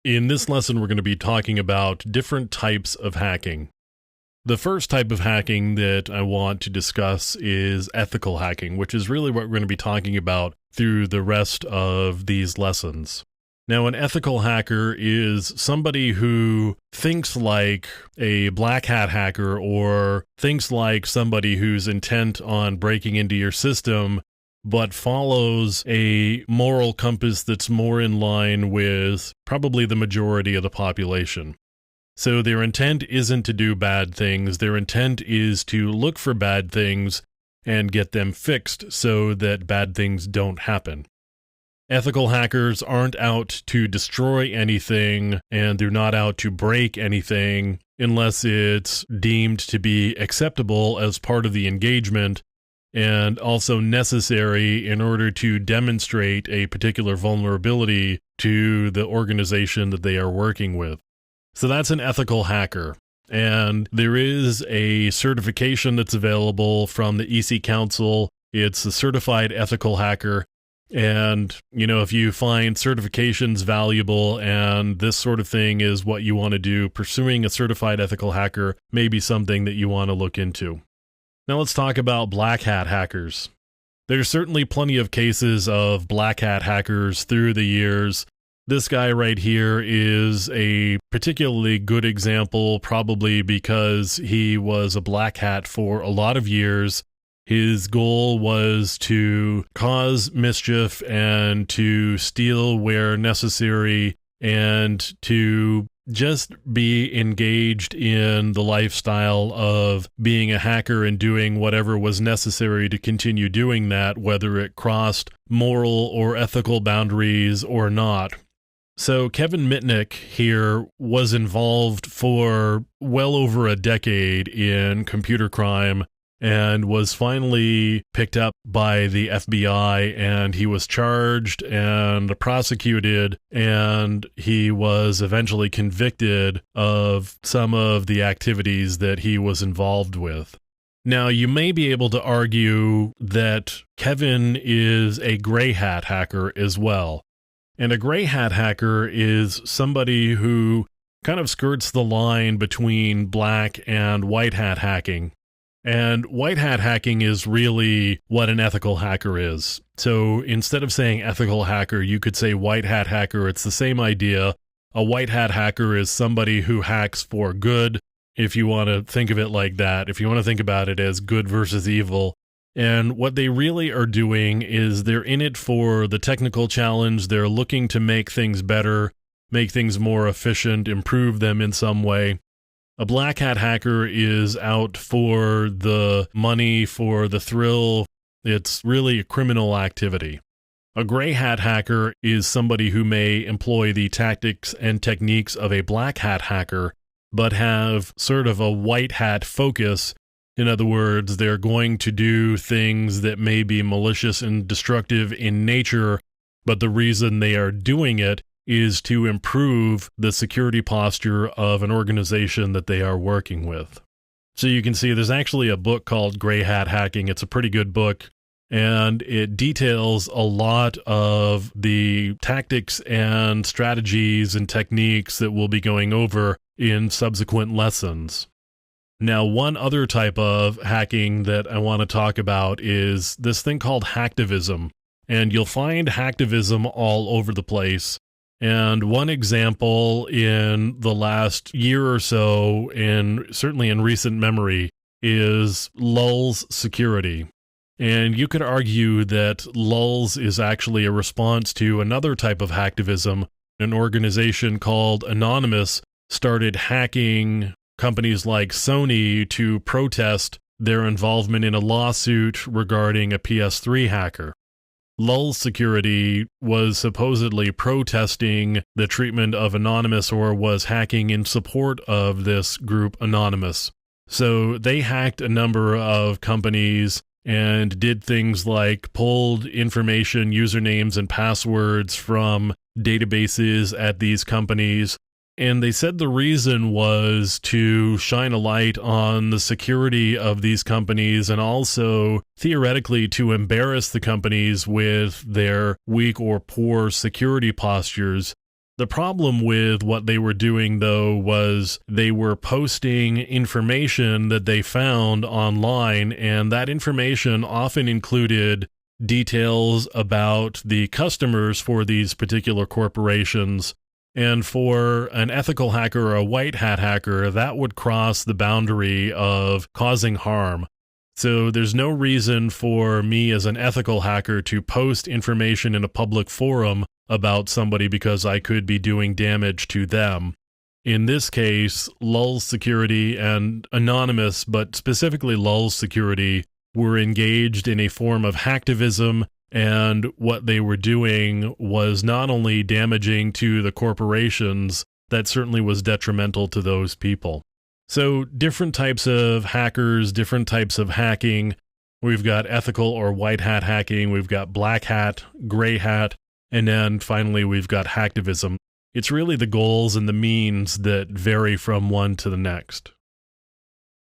In this lesson, we're going to be talking about different types of hacking. The first type of hacking that I want to discuss is ethical hacking, which is really what we're going to be talking about through the rest of these lessons. Now, an ethical hacker is somebody who thinks like a black hat hacker or thinks like somebody who's intent on breaking into your system, but follows a moral compass that's more in line with probably the majority of the population. So their intent isn't to do bad things. Their intent is to look for bad things and get them fixed so that bad things don't happen. Ethical hackers aren't out to destroy anything, and they're not out to break anything unless it's deemed to be acceptable as part of the engagement and also necessary in order to demonstrate a particular vulnerability to the organization that they are working with. So that's an ethical hacker. And there is a certification that's available from the EC Council. It's a certified ethical hacker. And, if you find certifications valuable and this sort of thing is what you want to do, pursuing a certified ethical hacker may be something that you want to look into. Now let's talk about black hat hackers. There's certainly plenty of cases of black hat hackers through the years. This guy right here is a particularly good example, probably because he was a black hat for a lot of years. His goal was to cause mischief and to steal where necessary and to just be engaged in the lifestyle of being a hacker and doing whatever was necessary to continue doing that, whether it crossed moral or ethical boundaries or not. So Kevin Mitnick here was involved for well over a decade in computer crime and was finally picked up by the FBI, and he was charged and prosecuted, and he was eventually convicted of some of the activities that he was involved with. Now, you may be able to argue that Kevin is a gray hat hacker as well. And a gray hat hacker is somebody who kind of skirts the line between black and white hat hacking. And white hat hacking is really what an ethical hacker is. So instead of saying ethical hacker, you could say white hat hacker. It's the same idea. A white hat hacker is somebody who hacks for good, if you want to think of it like that, if you want to think about it as good versus evil. And what they really are doing is they're in it for the technical challenge. They're looking to make things better, make things more efficient, improve them in some way. A black hat hacker is out for the money, for the thrill. It's really a criminal activity. A gray hat hacker is somebody who may employ the tactics and techniques of a black hat hacker, but have sort of a white hat focus. In other words, they're going to do things that may be malicious and destructive in nature, but the reason they are doing it is to improve the security posture of an organization that they are working with. So you can see there's actually a book called Gray Hat Hacking. It's a pretty good book, and it details a lot of the tactics and strategies and techniques that we'll be going over in subsequent lessons. Now, one other type of hacking that I want to talk about is this thing called hacktivism. And you'll find hacktivism all over the place. And one example in the last year or so, and certainly in recent memory, is Lulz Security. And you could argue that Lulz is actually a response to another type of hacktivism. An organization called Anonymous started hacking companies like Sony to protest their involvement in a lawsuit regarding a PS3 hacker. Lulz Security was supposedly protesting the treatment of Anonymous, or was hacking in support of this group Anonymous. So they hacked a number of companies and did things like pulled information, usernames, and passwords from databases at these companies. And they said the reason was to shine a light on the security of these companies and also theoretically to embarrass the companies with their weak or poor security postures. The problem with what they were doing, though, was they were posting information that they found online, and that information often included details about the customers for these particular corporations. And for an ethical hacker or a white hat hacker, that would cross the boundary of causing harm. So there's no reason for me as an ethical hacker to post information in a public forum about somebody because I could be doing damage to them. In this case, Lulz Security and Anonymous, but specifically Lulz Security, were engaged in a form of hacktivism, and what they were doing was not only damaging to the corporations, that certainly was detrimental to those people. So different types of hackers, different types of hacking. We've got ethical or white hat hacking, we've got black hat, gray hat, and then finally we've got hacktivism. It's really the goals and the means that vary from one to the next.